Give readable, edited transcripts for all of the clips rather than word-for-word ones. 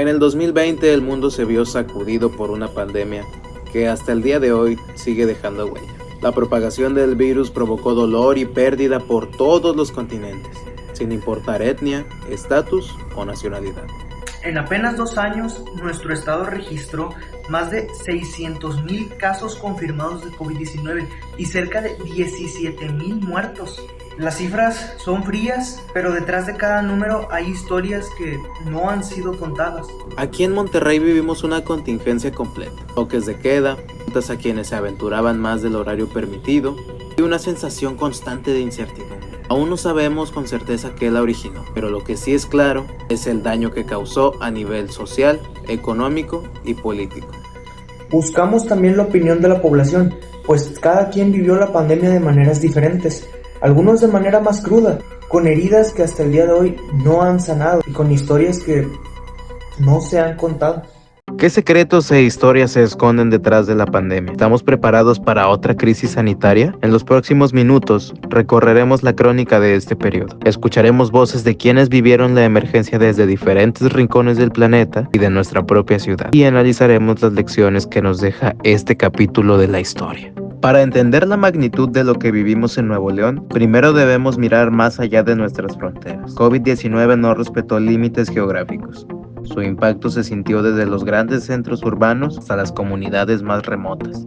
En el 2020 el mundo se vio sacudido por una pandemia que hasta el día de hoy sigue dejando huella. La propagación del virus provocó dolor y pérdida por todos los continentes, sin importar etnia, estatus o nacionalidad. En apenas 2 años, nuestro estado registró más de 600,000 casos confirmados de COVID-19 y cerca de 17,000 muertos. Las cifras son frías, pero detrás de cada número hay historias que no han sido contadas. Aquí en Monterrey vivimos una contingencia completa, toques de queda, multas a quienes se aventuraban más del horario permitido y una sensación constante de incertidumbre. Aún no sabemos con certeza qué la originó, pero lo que sí es claro es el daño que causó a nivel social, económico y político. Buscamos también la opinión de la población, pues cada quien vivió la pandemia de maneras diferentes, algunos de manera más cruda, con heridas que hasta el día de hoy no han sanado y con historias que no se han contado. ¿Qué secretos e historias se esconden detrás de la pandemia? ¿Estamos preparados para otra crisis sanitaria? En los próximos minutos recorreremos la crónica de este periodo. Escucharemos voces de quienes vivieron la emergencia desde diferentes rincones del planeta y de nuestra propia ciudad. Y analizaremos las lecciones que nos deja este capítulo de la historia. Para entender la magnitud de lo que vivimos en Nuevo León, primero debemos mirar más allá de nuestras fronteras. COVID-19 no respetó límites geográficos. Su impacto se sintió desde los grandes centros urbanos hasta las comunidades más remotas.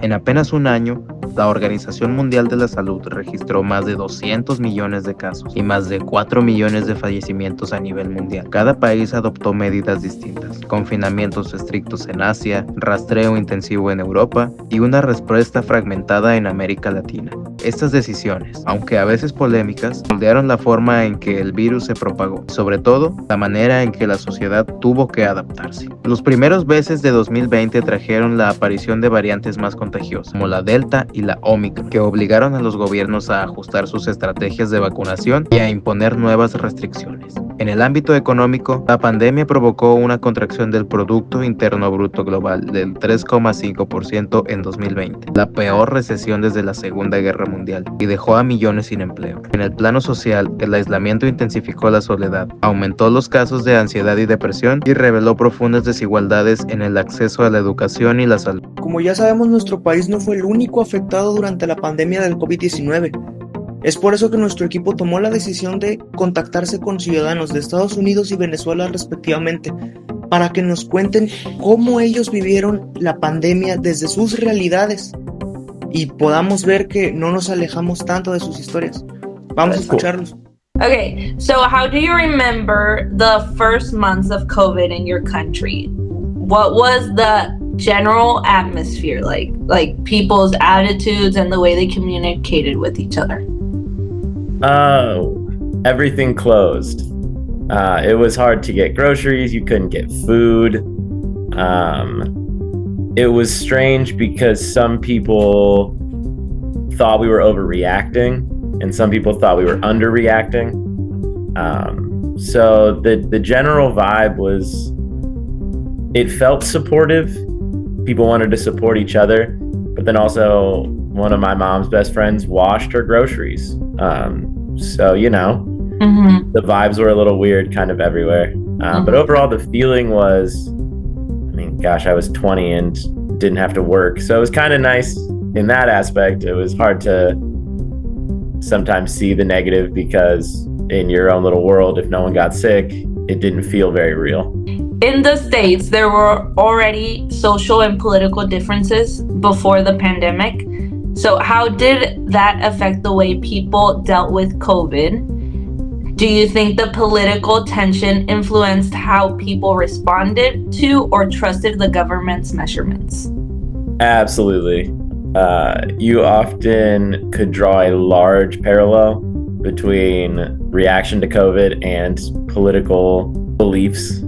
En apenas un año, la Organización Mundial de la Salud registró más de 200 millones de casos y más de 4 millones de fallecimientos a nivel mundial. Cada país adoptó medidas distintas, confinamientos estrictos en Asia, rastreo intensivo en Europa y una respuesta fragmentada en América Latina. Estas decisiones, aunque a veces polémicas, moldearon la forma en que el virus se propagó, sobre todo la manera en que la sociedad tuvo que adaptarse. Los primeros meses de 2020 trajeron la aparición de variantes más contagiosas, como la Delta y la Omicron, que obligaron a los gobiernos a ajustar sus estrategias de vacunación y a imponer nuevas restricciones. En el ámbito económico, la pandemia provocó una contracción del Producto Interno Bruto Global del 3,5% en 2020, la peor recesión desde la Segunda Guerra Mundial, y dejó a millones sin empleo. En el plano social, el aislamiento intensificó la soledad, aumentó los casos de ansiedad y depresión y reveló profundas desigualdades en el acceso a la educación y la salud. Como ya sabemos, nuestro país no fue el único afectado durante la pandemia del COVID-19. Es por eso que nuestro equipo tomó la decisión de contactarse con ciudadanos de Estados Unidos y Venezuela respectivamente, para que nos cuenten cómo ellos vivieron la pandemia desde sus realidades y podamos ver que no nos alejamos tanto de sus historias. Vamos a escucharlos. Okay, so how do you remember the first months of COVID in your country? What was the general atmosphere like people's attitudes and the way they communicated with each other? Everything closed. It was hard to get groceries. You couldn't get food. It was strange because some people thought we were overreacting and some people thought we were underreacting. So the general vibe was, it felt supportive. People wanted to support each other, but then also one of my mom's best friends washed her groceries. So, you know, the vibes were a little weird kind of everywhere. But overall, the feeling was, I mean, gosh, I was 20 and didn't have to work. So it was kind of nice in that aspect. It was hard to sometimes see the negative because in your own little world, if no one got sick, it didn't feel very real. In the States, there were already social and political differences before the pandemic. So how did that affect the way people dealt with COVID? Do you think the political tension influenced how people responded to or trusted the government's measurements? Absolutely. You often could draw a large parallel between reaction to COVID and political beliefs.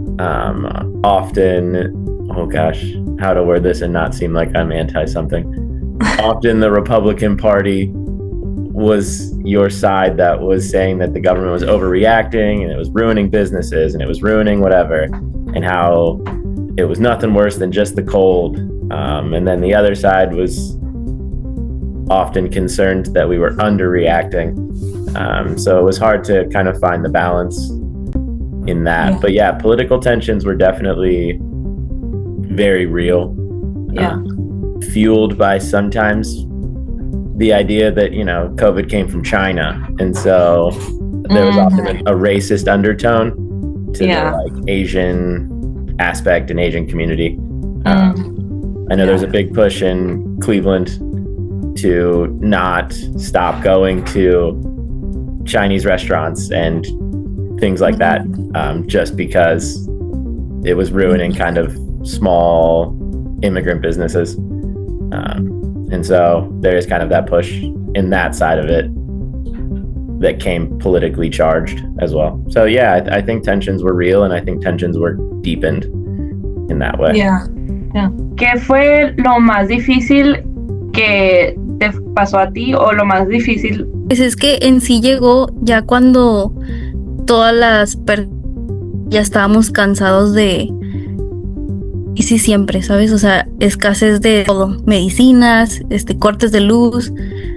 Often, oh gosh, how to word this and not seem like I'm anti something. Often the Republican Party was your side that was saying that the government was overreacting and it was ruining businesses and it was ruining whatever, and how it was nothing worse than just the cold. And then the other side was often concerned that we were underreacting. So it was hard to kind of find the balance. in that. Yeah. But yeah, political tensions were definitely very real. Yeah. Fueled by sometimes the idea that, you know, COVID came from China. And so there was often a racist undertone to the like Asian aspect and Asian community. I know there's a big push in Cleveland to not stop going to Chinese restaurants and things like that, just because it was ruining kind of small immigrant businesses. And so there is kind of that push in that side of it that came politically charged as well. So yeah, I think tensions were real, and I think tensions were deepened in that way. Yeah. ¿Qué fue lo más difícil que te pasó a ti o lo más difícil? Pues es que en sí llegó ya cuando todas las ya estábamos cansados de y sí siempre, ¿sabes? O sea, escasez de todo, medicinas, cortes de luz,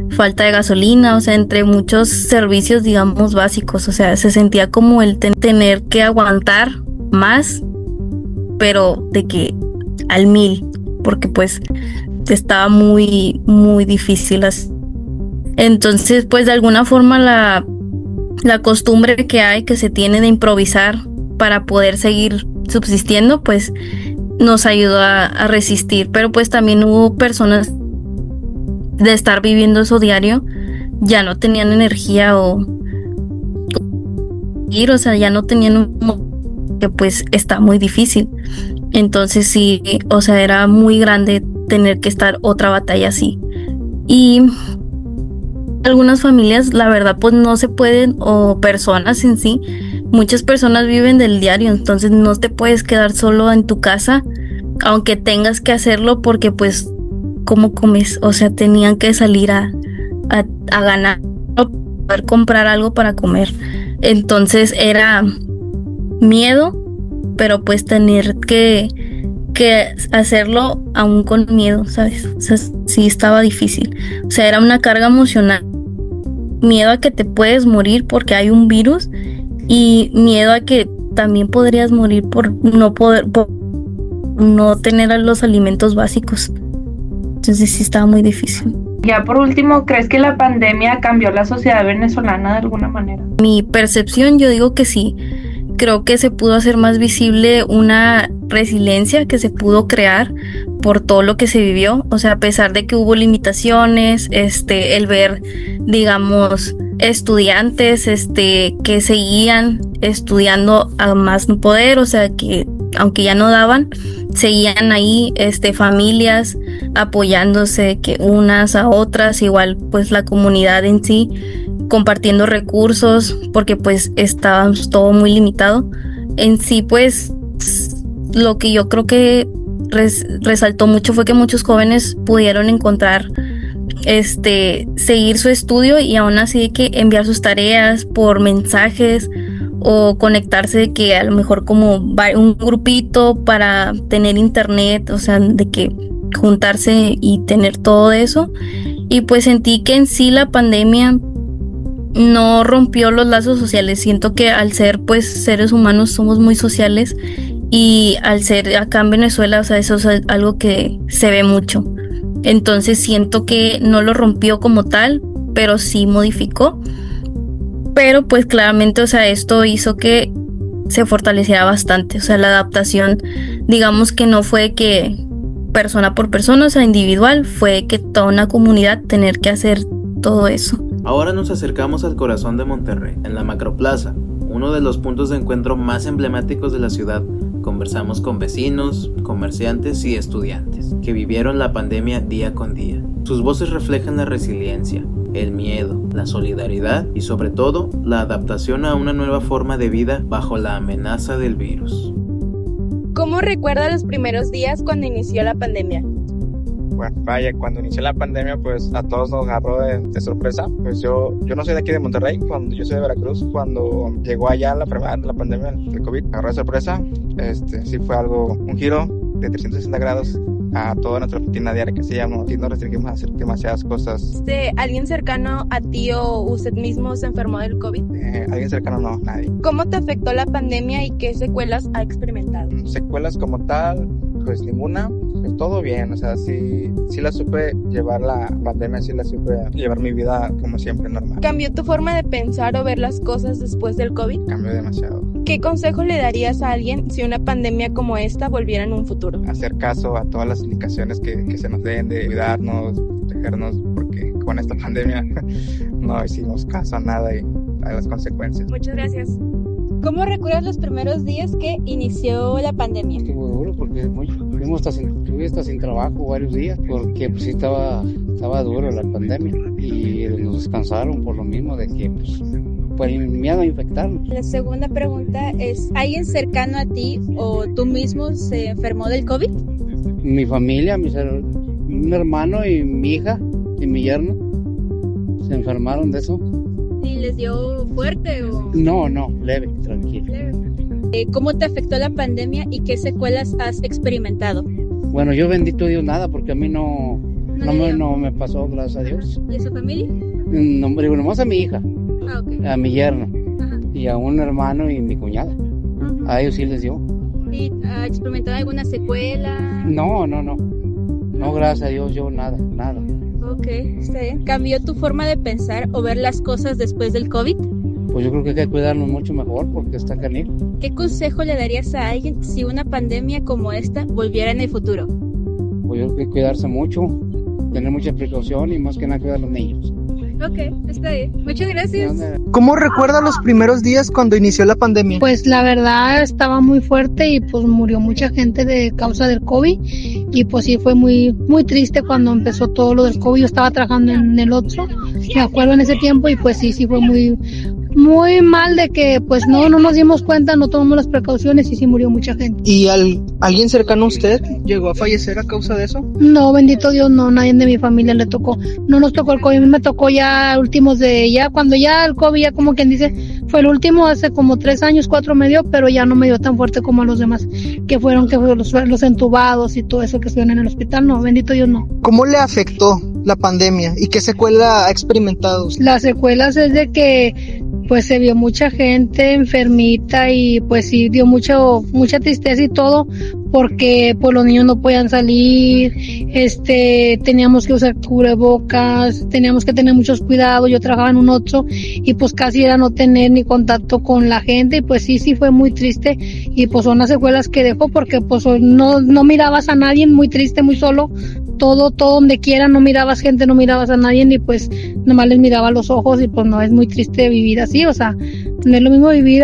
falta de gasolina, o sea, entre muchos servicios, digamos, básicos. O sea, se sentía como el tener que aguantar más, pero de que al 1000, porque pues estaba muy, muy difícil así. Entonces, pues de alguna forma la costumbre que se tiene de improvisar para poder seguir subsistiendo, pues nos ayudó a resistir. Pero pues también hubo personas de estar viviendo eso diario, ya no tenían energía o sea, ya no tenían que pues está muy difícil. Entonces sí, o sea, era muy grande tener que estar otra batalla así. Y algunas familias, la verdad, pues no se pueden, o personas en sí, muchas personas viven del diario, entonces no te puedes quedar solo en tu casa, aunque tengas que hacerlo, porque pues, ¿cómo comes? O sea, tenían que salir a ganar, o poder comprar algo para comer. Entonces era miedo, pero pues tener que hacerlo aún con miedo, ¿sabes? O sea, sí estaba difícil. O sea, era una carga emocional. Miedo a que te puedes morir porque hay un virus, y miedo a que también podrías morir por no tener los alimentos básicos. Entonces sí estaba muy difícil. Ya por último, ¿crees que la pandemia cambió la sociedad venezolana de alguna manera? Mi percepción, yo digo que sí. Creo que se pudo hacer más visible una resiliencia que se pudo crear por todo lo que se vivió. O sea, a pesar de que hubo limitaciones, el ver, digamos, estudiantes que seguían estudiando a más no poder, o sea, que aunque ya no daban, seguían ahí, familias apoyándose que unas a otras, igual pues la comunidad en sí, compartiendo recursos, porque pues estaba todo muy limitado. En sí, pues lo que yo creo que resaltó mucho fue que muchos jóvenes pudieron encontrar seguir su estudio, y aún así de que enviar sus tareas por mensajes o conectarse, de que a lo mejor como un grupito para tener internet, o sea, de que juntarse y tener todo eso. Y pues sentí que en sí la pandemia no rompió los lazos sociales. Siento que al ser pues seres humanos somos muy sociales, y al ser acá en Venezuela, o sea, eso es algo que se ve mucho. Entonces siento que no lo rompió como tal, pero sí modificó. Pero pues claramente, o sea, esto hizo que se fortaleciera bastante. O sea, la adaptación, digamos que no fue que persona por persona, o sea, individual, fue que toda una comunidad tener que hacer todo eso. Ahora nos acercamos al corazón de Monterrey, en la Macroplaza, uno de los puntos de encuentro más emblemáticos de la ciudad. Conversamos con vecinos, comerciantes y estudiantes que vivieron la pandemia día con día. Sus voces reflejan la resiliencia, el miedo, la solidaridad y sobre todo la adaptación a una nueva forma de vida bajo la amenaza del virus. ¿Cómo recuerda los primeros días cuando inició la pandemia? Bueno, vaya, cuando inició la pandemia, pues a todos nos agarró de sorpresa. Pues yo no soy de aquí de Monterrey, yo soy de Veracruz. Cuando llegó allá la pandemia del COVID, agarró de sorpresa. Sí fue un giro de 360 grados a toda nuestra rutina diaria que hacíamos y nos restringimos a hacer demasiadas cosas. ¿Alguien cercano a ti o usted mismo se enfermó del COVID? Alguien cercano no, nadie. ¿Cómo te afectó la pandemia y qué secuelas ha experimentado? Secuelas como tal, pues ninguna, pues todo bien, o sea, sí la supe llevar la pandemia, sí la supe llevar mi vida como siempre normal. ¿Cambió tu forma de pensar o ver las cosas después del COVID? Cambió demasiado. ¿Qué consejo le darías a alguien si una pandemia como esta volviera en un futuro? Hacer caso a todas las indicaciones que se nos den de cuidarnos, protegernos, porque con esta pandemia no hicimos caso a nada y a las consecuencias. Muchas gracias. ¿Cómo recuerdas los primeros días que inició la pandemia? Estuvo duro porque estuve hasta sin trabajo varios días porque pues sí estaba duro la pandemia y nos descansaron por lo mismo de que pues el miedo a infectarnos. La segunda pregunta es, ¿alguien cercano a ti o tú mismo se enfermó del COVID? Mi familia, mi hermano y mi hija y mi yerno se enfermaron de eso. ¿Y les dio fuerte o...? No, leve, tranquilo. ¿Cómo te afectó la pandemia y qué secuelas has experimentado? Bueno, yo bendito Dios nada porque a mí no me pasó, gracias a Dios. ¿Y a su familia? No, digo, nomás a mi hija, Okay. a mi yerno. Ajá. Y a un hermano y mi cuñada. Uh-huh. A ellos sí les dio. ¿Y ha experimentado alguna secuela? No, gracias a Dios yo nada. Ok, está bien. ¿Cambió tu forma de pensar o ver las cosas después del COVID? Pues yo creo que hay que cuidarnos mucho mejor porque está canijo. ¿Qué consejo le darías a alguien si una pandemia como esta volviera en el futuro? Pues yo creo que hay que cuidarse mucho, tener mucha precaución y más que nada cuidar a los niños. Ok, está bien. Muchas gracias. ¿Cómo recuerda los primeros días cuando inició la pandemia? Pues la verdad estaba muy fuerte y pues murió mucha gente de causa del COVID y pues sí fue muy triste cuando empezó todo lo del COVID. Yo estaba trabajando en el otro, me acuerdo en ese tiempo y pues sí fue muy mal de que pues no nos dimos cuenta, no tomamos las precauciones y sí murió mucha gente. ¿Y alguien cercano a usted llegó a fallecer a causa de eso? No, bendito Dios, no, nadie de mi familia le tocó. No nos tocó el COVID, a mí me tocó ya últimos cuando ya el COVID, ya como quien dice, fue el último hace como 3 años, 4 me dio, pero ya no me dio tan fuerte como a los demás, que fueron los entubados y todo eso que estuvieron en el hospital. No, bendito Dios, no. ¿Cómo le afectó la pandemia y qué secuela ha experimentado? Las secuelas es de que pues se vio mucha gente enfermita y pues sí dio mucha tristeza y todo, porque pues los niños no podían salir, teníamos que usar cubrebocas, teníamos que tener muchos cuidados. Yo trabajaba en un Oxxo y pues casi era no tener ni contacto con la gente y pues sí fue muy triste y pues son las secuelas que dejó porque pues no mirabas a nadie, muy triste, muy solo, todo donde quiera, no mirabas gente, no mirabas a nadie ni pues nomás les miraba los ojos y pues no, es muy triste vivir así, o sea, no es lo mismo vivir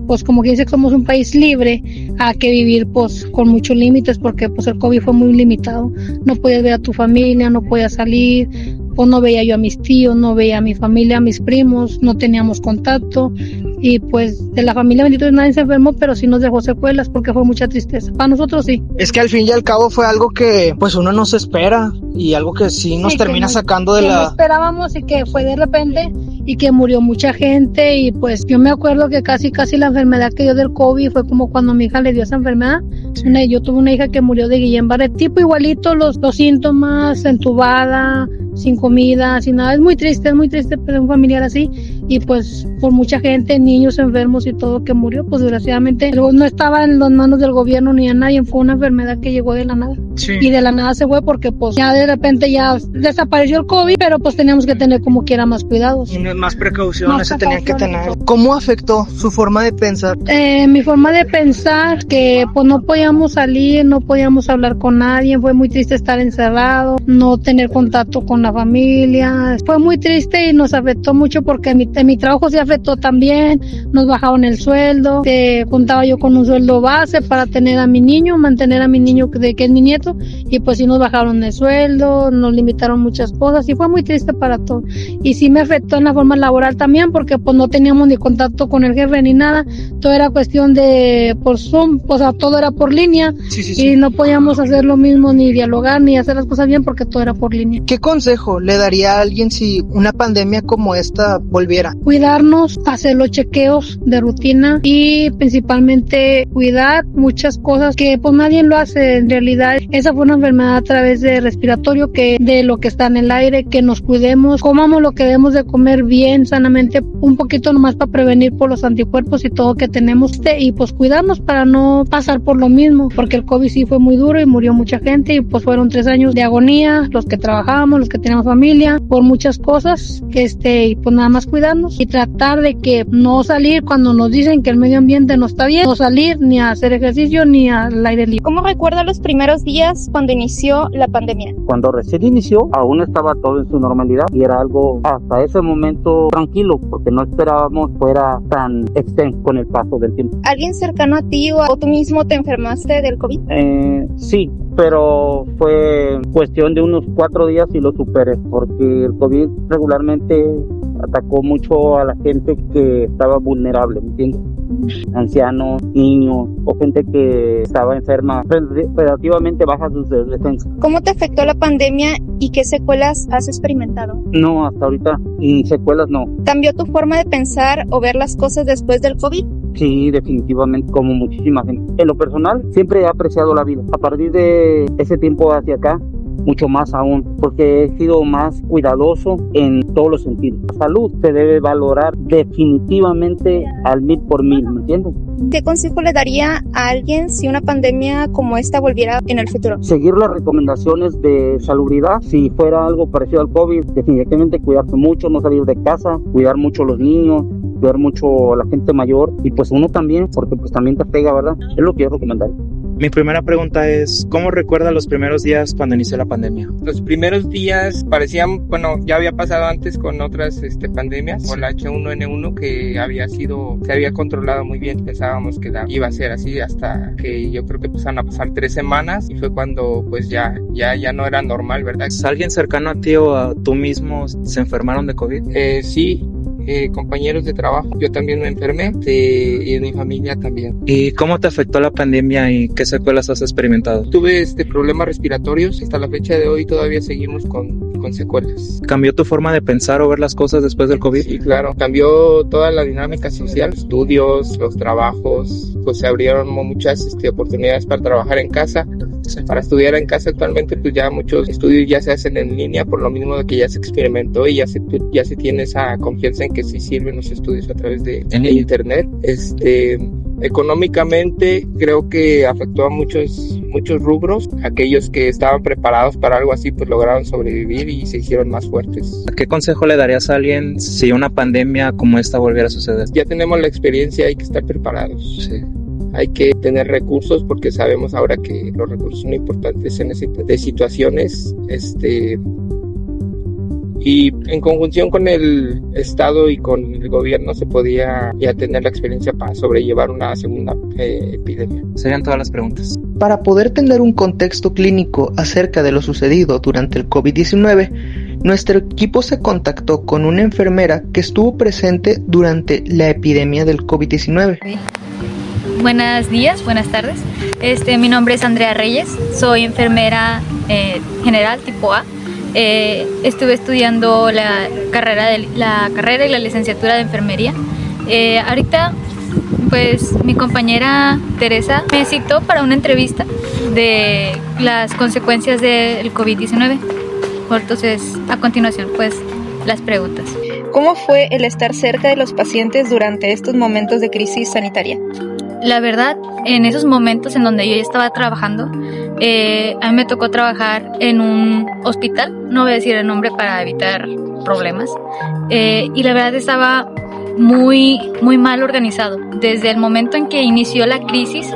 pues como que dice que somos un país libre a que vivir pues con muchos límites porque pues el COVID fue muy limitado, no podías ver a tu familia, no podías salir, pues no veía yo a mis tíos, no veía a mi familia, a mis primos, no teníamos contacto y pues de la familia bendito Dios nadie se enfermó, pero sí nos dejó secuelas porque fue mucha tristeza, para nosotros sí. Es que al fin y al cabo fue algo que pues uno no se espera y algo que sí nos termina sacando de no esperábamos y que fue de repente y que murió mucha gente y pues yo me acuerdo que casi la enfermedad que dio del COVID fue como cuando mi hija le dio esa enfermedad. Yo tuve una hija que murió de Guillain-Barré, tipo igualito los síntomas, entubada, sin comida, sin nada. Es muy triste pero un familiar así y pues por mucha gente, niños enfermos y todo que murió, pues desgraciadamente no estaba en las manos del gobierno ni a nadie, fue una enfermedad que llegó de la nada. Sí. Y de la nada se fue porque pues ya de repente ya desapareció el COVID, pero pues teníamos que tener como quiera más cuidados. Más precauciones se tenían que tener. ¿Cómo afectó su forma de pensar? Mi forma de pensar que pues no podíamos salir, no podíamos hablar con nadie, fue muy triste estar encerrado, no tener contacto con la familia, fue muy triste y nos afectó mucho porque en mi trabajo se afectó también, nos bajaron el sueldo, contaba yo con un sueldo base para mantener a mi niño que es mi nieto y pues sí nos bajaron el sueldo, nos limitaron muchas cosas y fue muy triste para todos y sí me afectó en la forma laboral también porque pues no teníamos ni contacto con el jefe ni nada, todo era cuestión de por Zoom, o sea todo era por línea y no podíamos hacer lo mismo ni dialogar ni hacer las cosas bien porque todo era por línea. ¿Qué consejo le daría a alguien si una pandemia como esta volviera? manera. Cuidarnos, hacer los chequeos de rutina y principalmente cuidar muchas cosas que pues nadie lo hace en realidad. Esa fue una enfermedad a través de respiratorio, que de lo que está en el aire, que nos cuidemos, comamos lo que debemos de comer bien, sanamente, un poquito nomás para prevenir por los anticuerpos y todo que tenemos, y pues cuidarnos para no pasar por lo mismo, porque el COVID sí fue muy duro y murió mucha gente y pues fueron 3 años de agonía, los que trabajábamos, los que teníamos familia, por muchas cosas, y pues nada más cuidarnos y tratar de que no salir cuando nos dicen que el medio ambiente no está bien, no salir ni a hacer ejercicio ni al aire libre. ¿Cómo recuerda los primeros días cuando inició la pandemia? Cuando recién inició, aún estaba todo en su normalidad y era algo hasta ese momento tranquilo, porque no esperábamos fuera tan extenso con el paso del tiempo. ¿Alguien cercano a ti o tú mismo te enfermaste del COVID? Sí, pero fue cuestión de unos 4 días y lo superé, porque el COVID regularmente atacó mucho a la gente que estaba vulnerable, ¿me entiendes? Ancianos, niños o gente que estaba enferma, relativamente baja sus defensas. ¿Cómo te afectó la pandemia y qué secuelas has experimentado? No, hasta ahorita secuelas no. ¿Cambió tu forma de pensar o ver las cosas después del COVID? Sí, definitivamente, como muchísima gente. En lo personal, siempre he apreciado la vida. A partir de ese tiempo hacia acá, mucho más aún, porque he sido más cuidadoso en todos los sentidos. La salud se debe valorar definitivamente al 1000%, ¿me entiendes? ¿Qué consejo le daría a alguien si una pandemia como esta volviera en el futuro? Seguir las recomendaciones de salubridad. Si fuera algo parecido al COVID, definitivamente cuidarse mucho, no salir de casa, cuidar mucho a los niños, cuidar mucho a la gente mayor y pues uno también, porque pues también te pega, ¿verdad? Es lo que yo recomendaría. Mi primera pregunta es, ¿cómo recuerda los primeros días cuando inició la pandemia? Los primeros días parecían, bueno, ya había pasado antes con otras pandemias, con la H1N1 que se había controlado muy bien. Pensábamos que iba a ser así hasta que yo creo que empezaron a pasar 3 semanas y fue cuando pues ya no era normal, ¿verdad? ¿Alguien cercano a ti o a tú mismo se enfermaron de COVID? Sí. Compañeros de trabajo, yo también me enfermé y en mi familia también. ¿Y cómo te afectó la pandemia y qué secuelas has experimentado? Tuve problemas respiratorios, hasta la fecha de hoy todavía seguimos con secuelas. ¿Cambió tu forma de pensar o ver las cosas después del COVID? Sí, claro, cambió toda la dinámica social, estudios, los trabajos, pues se abrieron muchas oportunidades para trabajar en casa. Para estudiar en casa actualmente pues ya muchos estudios ya se hacen en línea por lo mismo de que ya se experimentó y ya se tiene esa confianza en que sí sirven los estudios a través de internet. Económicamente creo que afectó a muchos rubros. Aquellos que estaban preparados para algo así pues lograron sobrevivir y se hicieron más fuertes. ¿Qué consejo le darías a alguien si una pandemia como esta volviera a suceder? Ya tenemos la experiencia, hay que estar preparados. Sí. Hay que tener recursos porque sabemos ahora que los recursos son importantes en ese tipo de situaciones. Y en conjunción con el Estado y con el gobierno se podía ya tener la experiencia para sobrellevar una segunda epidemia. Serían todas las preguntas. Para poder tener un contexto clínico acerca de lo sucedido durante el COVID-19, nuestro equipo se contactó con una enfermera que estuvo presente durante la epidemia del COVID-19. Buenos días, buenas tardes. Mi nombre es Andrea Reyes, soy enfermera general tipo A. Estuve estudiando la carrera y la licenciatura de enfermería. Ahorita, pues mi compañera Teresa me citó para una entrevista de las consecuencias del COVID-19. Entonces, a continuación, pues las preguntas. ¿Cómo fue el estar cerca de los pacientes durante estos momentos de crisis sanitaria? La verdad, en esos momentos en donde yo ya estaba trabajando, a mí me tocó trabajar en un hospital, no voy a decir el nombre para evitar problemas, y la verdad estaba muy mal organizado. Desde el momento en que inició la crisis,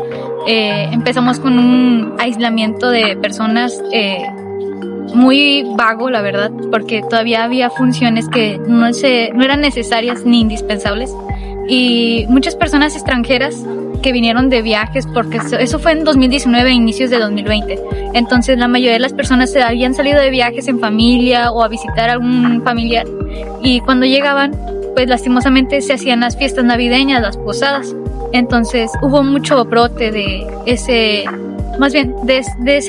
empezamos con un aislamiento de personas muy vago, la verdad, porque todavía había funciones que no eran necesarias ni indispensables, y muchas personas extranjeras que vinieron de viajes, porque eso fue en 2019, inicios de 2020. Entonces la mayoría de las personas se habían salido de viajes en familia o a visitar a algún familiar, y cuando llegaban, pues lastimosamente se hacían las fiestas navideñas, las posadas. Entonces hubo mucho brote de ese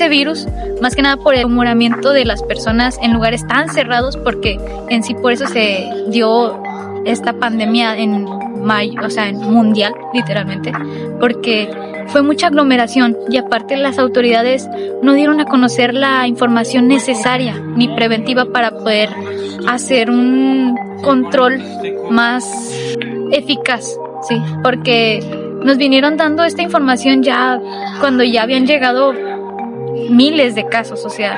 virus, más que nada por el humoramiento de las personas en lugares tan cerrados, porque en sí por eso se dio esta pandemia en mayo, o sea, en mundial, literalmente, porque fue mucha aglomeración y aparte las autoridades no dieron a conocer la información necesaria ni preventiva para poder hacer un control más eficaz, sí, porque nos vinieron dando esta información ya cuando ya habían llegado miles de casos, o sea,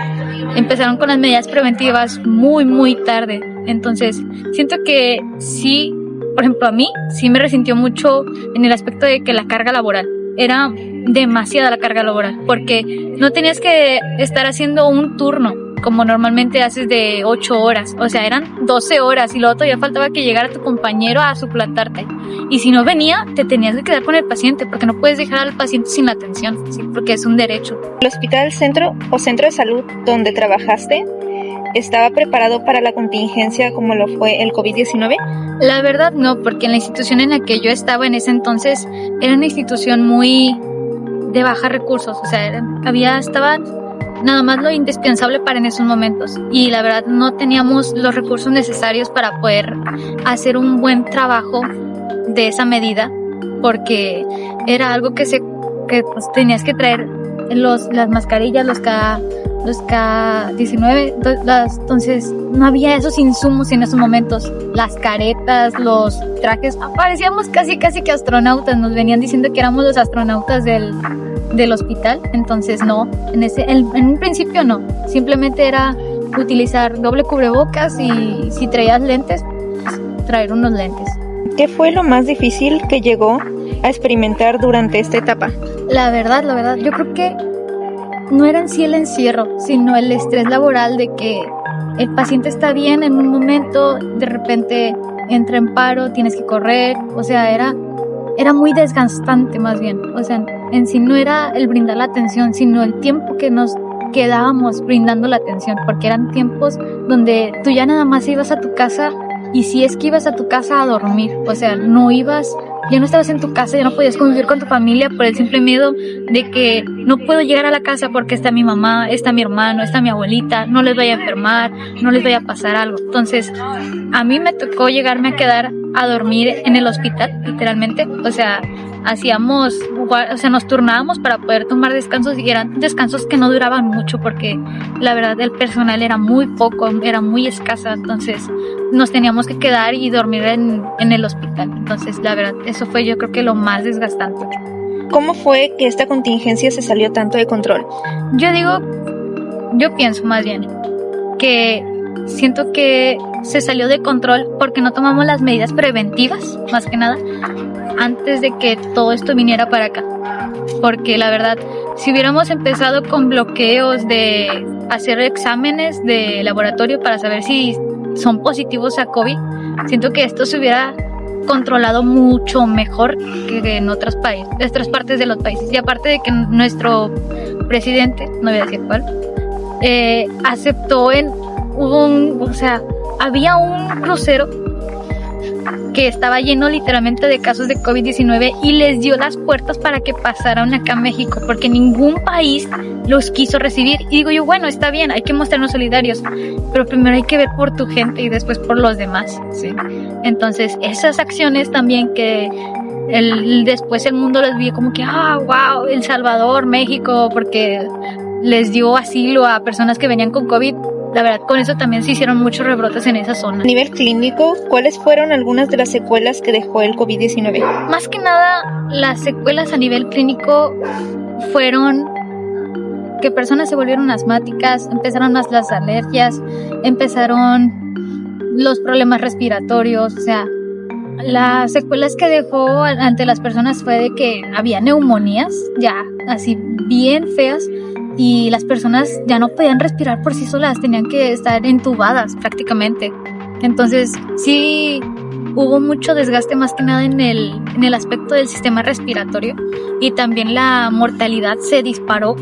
empezaron con las medidas preventivas muy tarde. Entonces, siento que sí, por ejemplo, a mí sí me resintió mucho en el aspecto de que la carga laboral era demasiada, la carga laboral, porque no tenías que estar haciendo un turno como normalmente haces de 8 horas, o sea, eran 12 horas y luego todavía faltaba que llegara tu compañero a suplantarte, y si no venía, te tenías que quedar con el paciente, porque no puedes dejar al paciente sin atención, ¿sí? Porque es un derecho. ¿El hospital, centro o centro de salud donde trabajaste estaba preparado para la contingencia como lo fue el COVID-19? La verdad no, porque en la institución en la que yo estaba en ese entonces era una institución muy de bajos recursos, o sea, estaban nada más lo indispensable para en esos momentos, y la verdad no teníamos los recursos necesarios para poder hacer un buen trabajo de esa medida, porque era algo que pues, tenías que traer las mascarillas, los K19, entonces no había esos insumos en esos momentos, las caretas, los trajes, parecíamos casi que astronautas, nos venían diciendo que éramos los astronautas del hospital, entonces no, en un principio no, simplemente era utilizar doble cubrebocas y si traías lentes, pues, traer unos lentes. ¿Qué fue lo más difícil que llegó a experimentar durante esta etapa? La verdad, yo creo que no era en sí el encierro, sino el estrés laboral de que el paciente está bien en un momento, de repente entra en paro, tienes que correr, o sea, era muy desgastante más bien, o sea, en sí no era el brindar la atención, sino el tiempo que nos quedábamos brindando la atención, porque eran tiempos donde tú ya nada más ibas a tu casa, y si es que ibas a tu casa a dormir, o sea, ya no estabas en tu casa, ya no podías convivir con tu familia por el simple miedo de que no puedo llegar a la casa porque está mi mamá, está mi hermano, está mi abuelita, no les vaya a enfermar, no les vaya a pasar algo. Entonces, a mí me tocó llegarme a quedar a dormir en el hospital, literalmente, o sea, nos turnábamos para poder tomar descansos, y eran descansos que no duraban mucho porque la verdad el personal era muy poco, era muy escasa, entonces nos teníamos que quedar y dormir en el hospital. Entonces la verdad eso fue, yo creo que lo más desgastante. ¿Cómo fue que esta contingencia se salió tanto de control? Yo pienso más bien que siento que se salió de control porque no tomamos las medidas preventivas, más que nada, antes de que todo esto viniera para acá. Porque la verdad, si hubiéramos empezado con bloqueos de hacer exámenes de laboratorio para saber si son positivos a COVID, siento que esto se hubiera controlado mucho mejor que en otras partes de los países. Y aparte de que nuestro presidente, no voy a decir cuál, aceptó había un crucero que estaba lleno literalmente de casos de COVID-19 y les dio las puertas para que pasaran acá a México, porque ningún país los quiso recibir. Y digo yo, bueno, está bien, hay que mostrarnos solidarios, pero primero hay que ver por tu gente y después por los demás, ¿sí? Entonces, esas acciones también que después el mundo les vio como que, wow, El Salvador, México, porque les dio asilo a personas que venían con COVID. La verdad, con eso también se hicieron muchos rebrotes en esa zona. A nivel clínico, ¿cuáles fueron algunas de las secuelas que dejó el COVID-19? Más que nada, las secuelas a nivel clínico fueron que personas se volvieron asmáticas, empezaron más las alergias, empezaron los problemas respiratorios, o sea, las secuelas que dejó ante las personas fue de que había neumonías, ya así bien feas, y las personas ya no podían respirar por sí solas, tenían que estar entubadas prácticamente. Entonces sí hubo mucho desgaste más que nada en el aspecto del sistema respiratorio, y también la mortalidad se disparó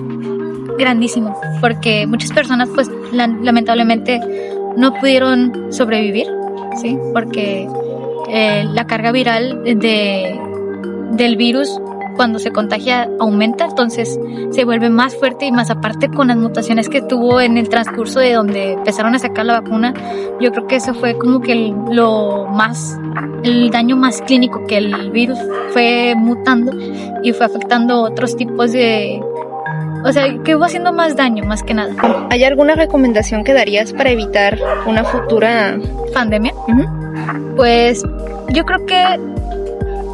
grandísimo porque muchas personas pues lamentablemente no pudieron sobrevivir, ¿sí? Porque la carga viral del virus cuando se contagia aumenta, entonces se vuelve más fuerte y más aparte con las mutaciones que tuvo en el transcurso de donde empezaron a sacar la vacuna. Yo creo que eso fue como que el daño más clínico, que el virus fue mutando y fue afectando otros tipos de... O sea, que hubo haciendo más daño, más que nada. ¿Hay alguna recomendación que darías para evitar una futura pandemia? Pues yo creo que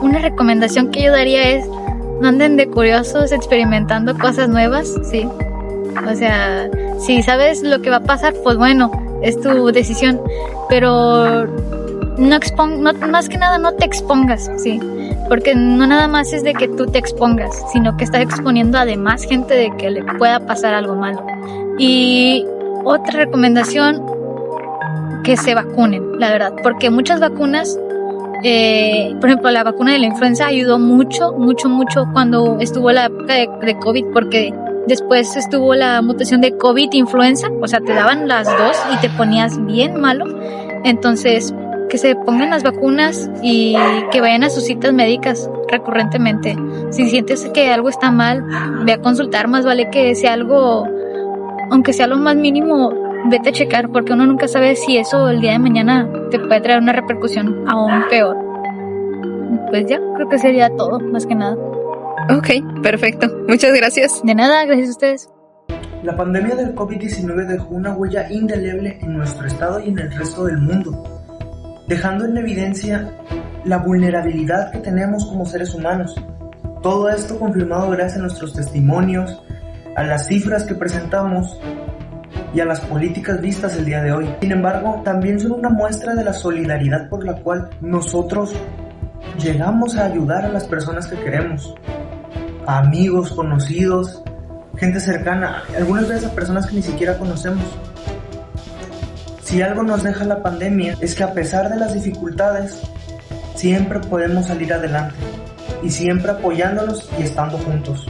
una recomendación que yo daría es no anden de curiosos experimentando cosas nuevas, sí. O sea, si sabes lo que va a pasar, pues bueno, es tu decisión. Pero más que nada no te expongas, sí. Porque no nada más es de que tú te expongas, sino que estás exponiendo a demás gente de que le pueda pasar algo malo. Y otra recomendación, que se vacunen, la verdad, porque muchas vacunas, por ejemplo, la vacuna de la influenza ayudó mucho cuando estuvo la época de COVID, porque después estuvo la mutación de COVID-influenza, o sea, te daban las dos y te ponías bien malo. Entonces, que se pongan las vacunas y que vayan a sus citas médicas recurrentemente. Si sientes que algo está mal, ve a consultar, más vale que sea algo, aunque sea lo más mínimo, vete a checar, porque uno nunca sabe si eso el día de mañana te puede traer una repercusión aún peor. Pues ya, creo que sería todo, más que nada. Ok, perfecto. Muchas gracias. De nada, gracias a ustedes. La pandemia del COVID-19 dejó una huella indeleble en nuestro estado y en el resto del mundo, dejando en evidencia la vulnerabilidad que tenemos como seres humanos. Todo esto confirmado gracias a nuestros testimonios, a las cifras que presentamos y a las políticas vistas el día de hoy. Sin embargo, también son una muestra de la solidaridad por la cual nosotros llegamos a ayudar a las personas que queremos, a amigos, conocidos, gente cercana, algunas veces a personas que ni siquiera conocemos. Si algo nos deja la pandemia es que a pesar de las dificultades, siempre podemos salir adelante y siempre apoyándonos y estando juntos.